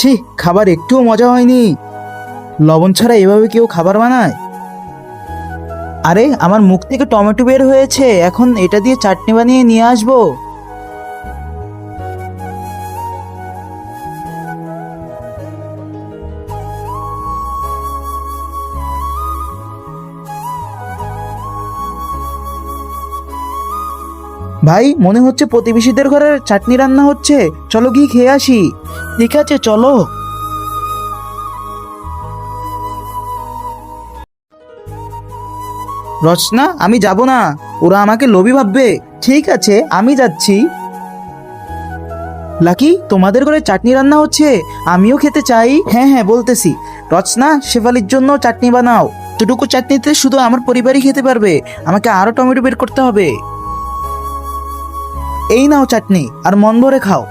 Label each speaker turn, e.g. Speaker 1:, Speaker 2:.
Speaker 1: ছি, খাবার একটুও মজা হয়নি। লবণ ছাড়া এভাবে কেউ খাবার বানায়? আরে আমার মুখ থেকে টমেটো বের হয়েছে, এখন এটা দিয়ে চাটনি বানিয়ে নিয়ে আসবো। ভাই, মনে হচ্ছে প্রতিবেশীদের ঘরে চাটনি রান্না হচ্ছে, চলো গিয়ে খেয়ে আসি। ঠিক আছে, চলো। রচনা, আমি যাব না, ওরা আমাকে লোভী ভাববে। ঠিক আছে, আমি যাচ্ছি। লাকি, তোমাদের ঘরে চাটনি রান্না হচ্ছে, আমিও খেতে চাই। হ্যাঁ হ্যাঁ, বলতেছি। রচনা, শেফালির জন্য চাটনি বানাও। এতটুকু চাটনিতে শুধু আমার পরিবারই খেতে পারবে, আমাকে আরো টমেটো বের করতে হবে। এই নাও চাটনি, আর মন ভরে খাও।